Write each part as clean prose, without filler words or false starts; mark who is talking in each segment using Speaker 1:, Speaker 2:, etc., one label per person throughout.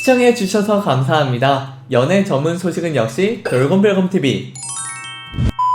Speaker 1: 시청해주셔서 감사합니다. 연애 전문 소식은 역시 돌곰별곰TV.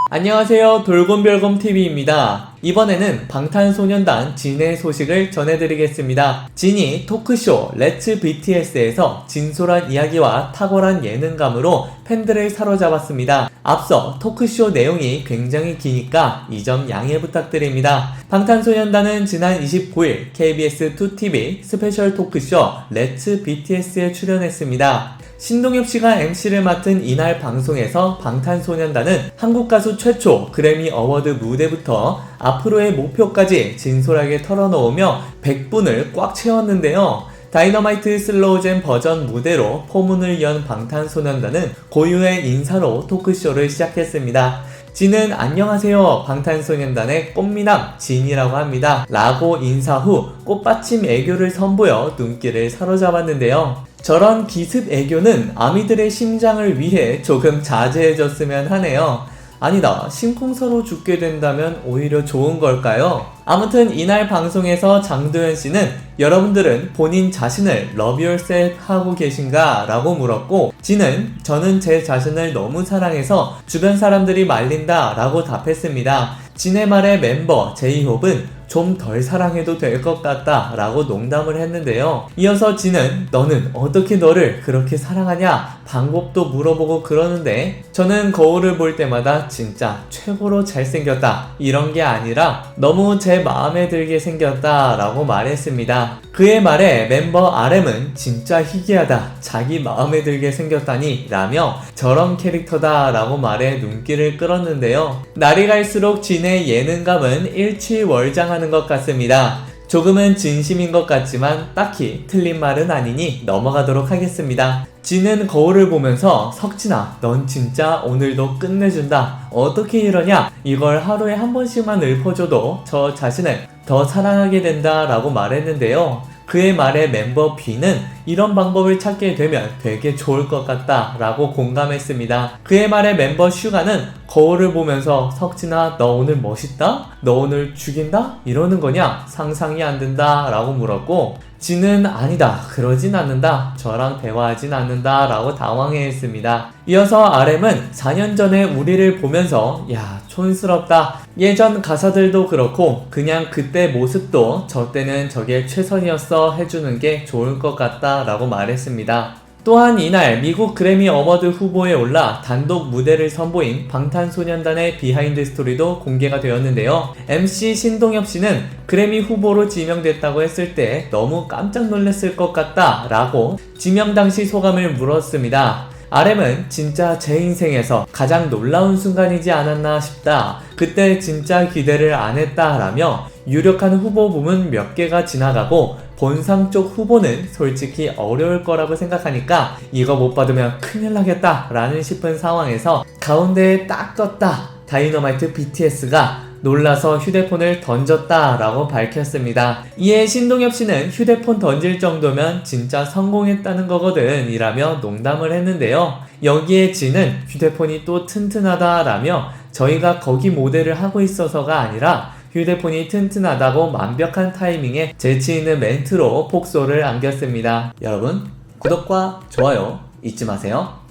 Speaker 1: 안녕하세요, 돌곰별곰TV입니다. 이번에는 방탄소년단 진의 소식을 전해드리겠습니다. 진이 토크쇼 렛츠 BTS에서 진솔한 이야기와 탁월한 예능감으로 팬들을 사로잡았습니다. 앞서 토크쇼 내용이 굉장히 기니까 이 점 양해 부탁드립니다. 방탄소년단은 지난 29일 KBS 2TV 스페셜 토크쇼 렛츠 BTS에 출연했습니다. 신동엽씨가 MC를 맡은 이날 방송에서 방탄소년단은 한국가수 최초 그래미 어워드 무대부터 앞으로의 목표까지 진솔하게 털어놓으며 100분을 꽉 채웠는데요. 다이너마이트 슬로우잼 버전 무대로 포문을 연 방탄소년단은 고유의 인사로 토크쇼를 시작했습니다. 진은 안녕하세요, 방탄소년단의 꽃미남 진이라고 합니다 라고 인사 후 꽃받침 애교를 선보여 눈길을 사로잡았는데요. 저런 기습 애교는 아미들의 심장을 위해 조금 자제해줬으면 하네요. 아니다, 심쿵서로 죽게 된다면 오히려 좋은 걸까요? 아무튼 이날 방송에서 장도연씨는 여러분들은 본인 자신을 Love Yourself 하고 계신가? 라고 물었고, 진은 저는 제 자신을 너무 사랑해서 주변 사람들이 말린다 라고 답했습니다. 진의 말에 멤버 제이홉은 좀 덜 사랑해도 될 것 같다 라고 농담을 했는데요. 이어서 진은 너는 어떻게 너를 그렇게 사랑하냐 방법도 물어보고 그러는데, 저는 거울을 볼 때마다 진짜 최고로 잘생겼다 이런 게 아니라 너무 제 마음에 들게 생겼다 라고 말했습니다. 그의 말에 멤버 RM은 진짜 희귀하다, 자기 마음에 들게 생겼다니 라며 저런 캐릭터다 라고 말해 눈길을 끌었는데요. 날이 갈수록 진의 예능감은 일취월장하는 것 같습니다. 조금은 진심인 것 같지만 딱히 틀린 말은 아니니 넘어가도록 하겠습니다. 진은 거울을 보면서 석진아, 넌 진짜 오늘도 끝내준다. 어떻게 이러냐? 이걸 하루에 한 번씩만 읊어줘도 저 자신을 더 사랑하게 된다 라고 말했는데요. 그의 말에 멤버 B는 이런 방법을 찾게 되면 되게 좋을 것 같다 라고 공감했습니다. 그의 말에 멤버 슈가는 거울을 보면서 석진아, 너 오늘 멋있다? 너 오늘 죽인다? 이러는 거냐? 상상이 안 된다 라고 물었고, 진은 아니다, 그러진 않는다, 저랑 대화하진 않는다 라고 당황해했습니다. 이어서 RM은 4년 전에 우리를 보면서 야, 촌스럽다, 예전 가사들도 그렇고 그냥 그때 모습도 저 때는 저게 최선이었어 해주는 게 좋을 것 같다 라고 말했습니다. 또한 이날 미국 그래미 어워드 후보에 올라 단독 무대를 선보인 방탄소년단의 비하인드 스토리도 공개가 되었는데요. MC 신동엽씨는 그래미 후보로 지명됐다고 했을 때 너무 깜짝 놀랐을 것 같다 라고 지명 당시 소감을 물었습니다. RM은 진짜 제 인생에서 가장 놀라운 순간이지 않았나 싶다, 그때 진짜 기대를 안 했다 라며 유력한 후보 부문 몇 개가 지나가고 본상 쪽 후보는 솔직히 어려울 거라고 생각하니까 이거 못 받으면 큰일 나겠다 라는 싶은 상황에서 가운데에 딱 떴다 다이너마이트 BTS가 놀라서 휴대폰을 던졌다 라고 밝혔습니다. 이에 신동엽씨는 휴대폰 던질 정도면 진짜 성공했다는 거거든 이라며 농담을 했는데요. 여기에 진은 휴대폰이 또 튼튼하다 라며 저희가 거기 모델을 하고 있어서가 아니라 휴대폰이 튼튼하다고 완벽한 타이밍에 재치있는 멘트로 폭소를 안겼습니다. 여러분, 구독과 좋아요 잊지 마세요.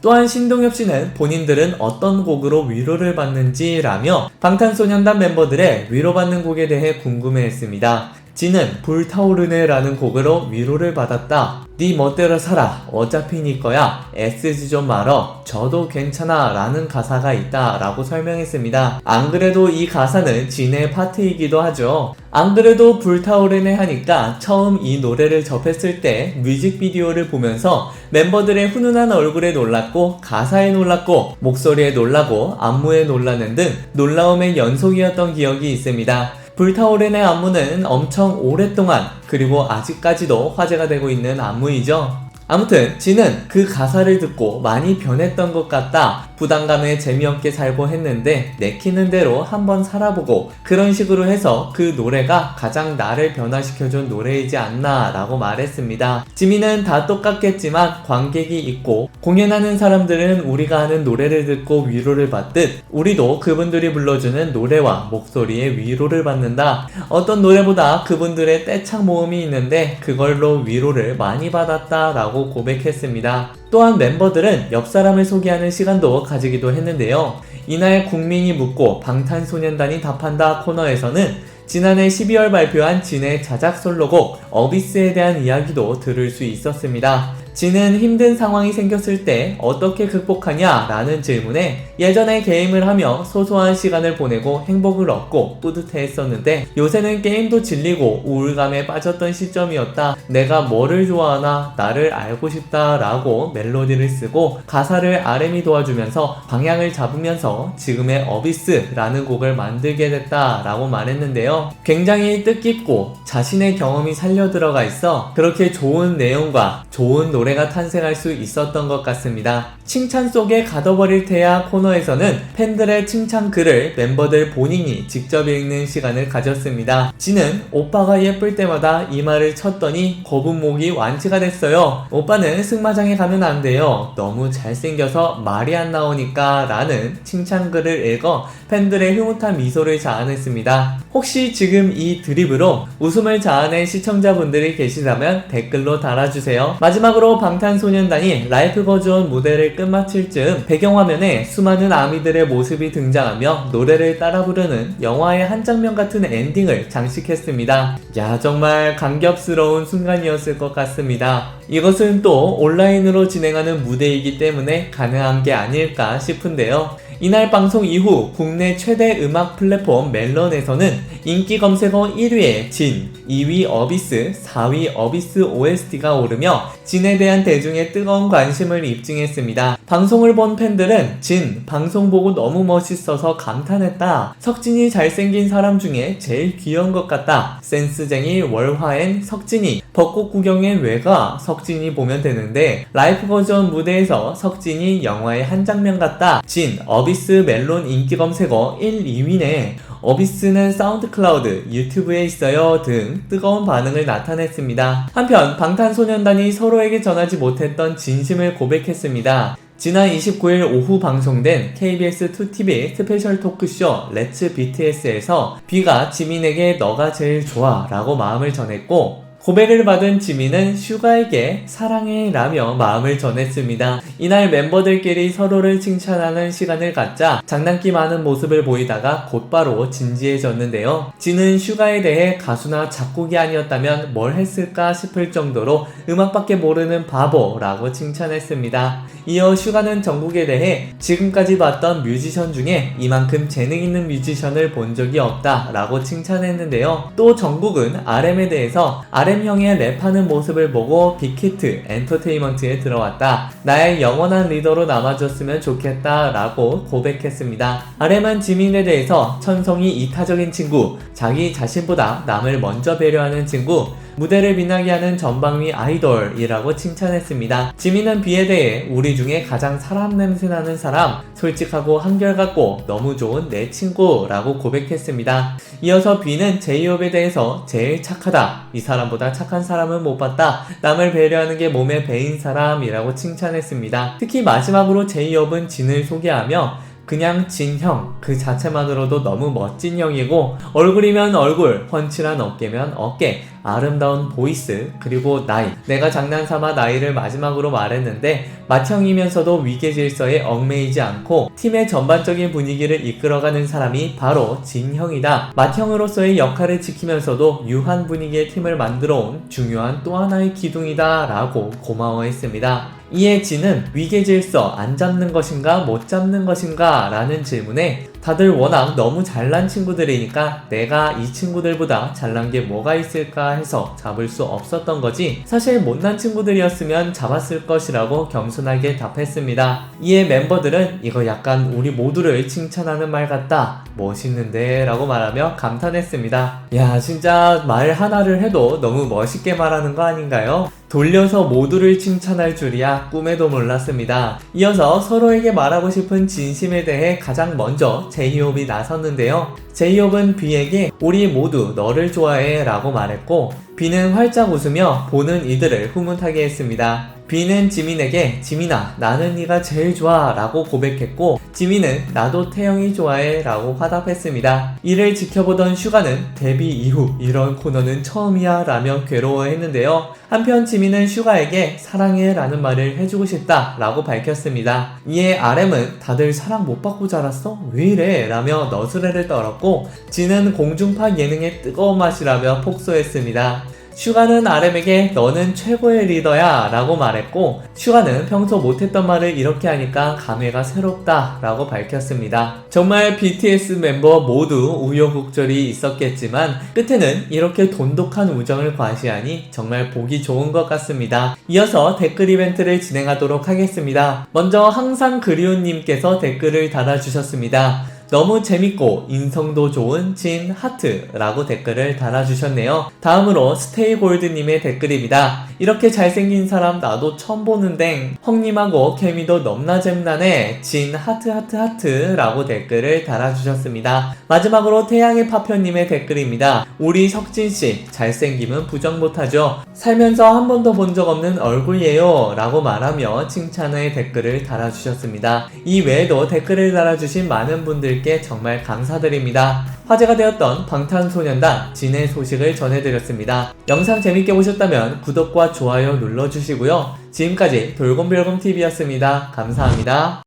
Speaker 1: 또한 신동엽씨는 본인들은 어떤 곡으로 위로를 받는지 라며 방탄소년단 멤버들의 위로받는 곡에 대해 궁금해했습니다. 진은 불타오르네 라는 곡으로 위로를 받았다. 네 멋대로 살아, 어차피 네 거야, 애쓰지 좀 말어, 저도 괜찮아 라는 가사가 있다 라고 설명했습니다. 안 그래도 이 가사는 진의 파트이기도 하죠. 안 그래도 불타오르네 하니까 처음 이 노래를 접했을 때 뮤직비디오를 보면서 멤버들의 훈훈한 얼굴에 놀랐고, 가사에 놀랐고, 목소리에 놀라고, 안무에 놀라는 등 놀라움의 연속이었던 기억이 있습니다. 불타오르네 안무는 엄청 오랫동안 그리고 아직까지도 화제가 되고 있는 안무이죠. 아무튼 진은 그 가사를 듣고 많이 변했던 것 같다, 부담감에 재미없게 살고 했는데 내키는 대로 한번 살아보고 그런 식으로 해서 그 노래가 가장 나를 변화시켜준 노래이지 않나 라고 말했습니다. 지민은 다 똑같겠지만 관객이 있고 공연하는 사람들은 우리가 하는 노래를 듣고 위로를 받듯 우리도 그분들이 불러주는 노래와 목소리에 위로를 받는다. 어떤 노래보다 그분들의 떼창 모음이 있는데 그걸로 위로를 많이 받았다 라고 라고 고백했습니다. 또한 멤버들은 옆 사람을 소개하는 시간도 가지기도 했는데요. 이날 국민이 묻고 방탄소년단이 답한다 코너에서는 지난해 12월 발표한 진의 자작 솔로곡 어비스에 대한 이야기도 들을 수 있었습니다. 진은 힘든 상황이 생겼을 때 어떻게 극복하냐 라는 질문에 예전에 게임을 하며 소소한 시간을 보내고 행복을 얻고 뿌듯해 했었는데 요새는 게임도 질리고 우울감에 빠졌던 시점이었다. 내가 뭐를 좋아하나 나를 알고 싶다 라고 멜로디를 쓰고 가사를 RM이 도와주면서 방향을 잡으면서 지금의 어비스 라는 곡을 만들게 됐다 라고 말했는데요. 굉장히 뜻깊고 자신의 경험이 살려 들어가 있어 그렇게 좋은 내용과 좋은 노래가 탄생할 수 있었던 것 같습니다. 칭찬 속에 가둬버릴 테야 코너에서는 팬들의 칭찬 글을 멤버들 본인이 직접 읽는 시간을 가졌습니다. 진은 오빠가 예쁠 때마다 이마를 쳤더니 거북목이 완치가 됐어요. 오빠는 승마장에 가면 안 돼요. 너무 잘생겨서 말이 안 나오니까 라는 칭찬 글을 읽어 팬들의 흐뭇한 미소를 자아냈습니다. 혹시 지금 이 드립으로 웃음을 자아낸 시청자분들이 계시다면 댓글로 달아주세요. 마지막으로 방탄소년단이 라이프 버전 무대를 끝마칠 즈음 배경화면에 수많은 아미들의 모습이 등장하며 노래를 따라 부르는 영화의 한 장면 같은 엔딩을 장식했습니다. 야, 정말 감격스러운 순간이었을 것 같습니다. 이것은 또 온라인으로 진행하는 무대이기 때문에 가능한 게 아닐까 싶은데요. 이날 방송 이후 국내 최대 음악 플랫폼 멜론에서는 인기 검색어 1위에 진, 2위 어비스, 4위 어비스 OST가 오르며 진에 대한 대중의 뜨거운 관심을 입증했습니다. 방송을 본 팬들은 진, 방송 보고 너무 멋있어서 감탄했다. 석진이 잘생긴 사람 중에 제일 귀여운 것 같다. 센스쟁이 월화엔 석진이, 벚꽃 구경에 왜 가? 석진이 보면 되는데 라이브 버전 무대에서 석진이 영화의 한 장면 같다. 진, 어비스 멜론 인기 검색어 1, 2위네. 어비스는 사운드클라우드, 유튜브에 있어요 등 뜨거운 반응을 나타냈습니다. 한편 방탄소년단이 서로에게 전하지 못했던 진심을 고백했습니다. 지난 29일 오후 방송된 KBS 2TV 스페셜 토크쇼 렛츠 BTS에서 B가 지민에게 너가 제일 좋아 라고 마음을 전했고 고백을 받은 지민은 슈가에게 사랑해 라며 마음을 전했습니다. 이날 멤버들끼리 서로를 칭찬하는 시간을 갖자 장난기 많은 모습을 보이다가 곧바로 진지해졌는데요. 진은 슈가에 대해 가수나 작곡이 아니었다면 뭘 했을까 싶을 정도로 음악밖에 모르는 바보라고 칭찬했습니다. 이어 슈가는 정국에 대해 지금까지 봤던 뮤지션 중에 이만큼 재능 있는 뮤지션을 본 적이 없다 라고 칭찬했는데요. 또 정국은 RM에 대해서 RM 형의 랩하는 모습을 보고 빅히트 엔터테인먼트에 들어왔다. 나의 영원한 리더로 남아줬으면 좋겠다 라고 고백했습니다. RM은 지민에 대해서 천성이 이타적인 친구, 자기 자신보다 남을 먼저 배려하는 친구, 무대를 빛나게 하는 전방위 아이돌이라고 칭찬했습니다. 지민은 B에 대해 우리 중에 가장 사람 냄새 나는 사람, 솔직하고 한결같고 너무 좋은 내 친구라고 고백했습니다. 이어서 B는 제이홉에 대해서 제일 착하다. 이 사람보다 착한 사람은 못 봤다. 남을 배려하는 게 몸에 배인 사람이라고 칭찬했습니다. 특히 마지막으로 제이홉은 진을 소개하며 그냥 진형 그 자체만으로도 너무 멋진 형이고 얼굴이면 얼굴, 훤칠한 어깨면 어깨, 아름다운 보이스, 그리고 나이. 내가 장난삼아 나이를 마지막으로 말했는데 맏형이면서도 위계질서에 얽매이지 않고 팀의 전반적인 분위기를 이끌어가는 사람이 바로 진형이다. 맏형으로서의 역할을 지키면서도 유한 분위기의 팀을 만들어온 중요한 또 하나의 기둥이다 라고 고마워했습니다. 이에 진은 위계질서 안 잡는 것인가 못 잡는 것인가 라는 질문에 다들 워낙 너무 잘난 친구들이니까 내가 이 친구들보다 잘난 게 뭐가 있을까 해서 잡을 수 없었던 거지 사실 못난 친구들이었으면 잡았을 것이라고 겸손하게 답했습니다. 이에 멤버들은 이거 약간 우리 모두를 칭찬하는 말 같다, 멋있는데 라고 말하며 감탄했습니다. 야, 진짜 말 하나를 해도 너무 멋있게 말하는 거 아닌가요? 돌려서 모두를 칭찬할 줄이야 꿈에도 몰랐습니다. 이어서 서로에게 말하고 싶은 진심에 대해 가장 먼저 제이홉이 나섰는데요. 제이홉은 B에게 우리 모두 너를 좋아해 라고 말했고 B는 활짝 웃으며 보는 이들을 흐뭇하게 했습니다. B는 지민에게 지민아 나는 네가 제일 좋아 라고 고백했고 지민은 나도 태영이 좋아해 라고 화답했습니다. 이를 지켜보던 슈가는 데뷔 이후 이런 코너는 처음이야 라며 괴로워했는데요. 한편 지민은 슈가에게 사랑해 라는 말을 해주고 싶다 라고 밝혔습니다. 이에 RM은 다들 사랑 못 받고 자랐어? 왜 이래? 라며 너스레를 떨었고 지는 공중파 예능의 뜨거운 맛이라며 폭소했습니다. 슈가는 RM에게 너는 최고의 리더야 라고 말했고 슈가는 평소 못했던 말을 이렇게 하니까 감회가 새롭다 라고 밝혔습니다. 정말 BTS 멤버 모두 우여곡절이 있었겠지만 끝에는 이렇게 돈독한 우정을 과시하니 정말 보기 좋은 것 같습니다. 이어서 댓글 이벤트를 진행하도록 하겠습니다. 먼저 항상 그리운님께서 댓글을 달아주셨습니다. 너무 재밌고 인성도 좋은 진 하트라고 댓글을 달아주셨네요. 다음으로 스테이골드님의 댓글입니다. 이렇게 잘생긴 사람 나도 처음 보는데 헝님하고 케미도 넘나 잼나네 진 하트라고 댓글을 달아주셨습니다. 마지막으로 태양의 파편님의 댓글입니다. 우리 석진씨 잘생김은 부정 못하죠. 살면서 한 번도 본 적 없는 얼굴이에요 라고 말하며 칭찬의 댓글을 달아주셨습니다. 이 외에도 댓글을 달아주신 많은 분들께 정말 감사드립니다. 화제가 되었던 방탄소년단 진의 소식을 전해드렸습니다. 영상 재밌게 보셨다면 구독과 좋아요 눌러주시고요. 지금까지 돌곰별곰TV였습니다. 감사합니다.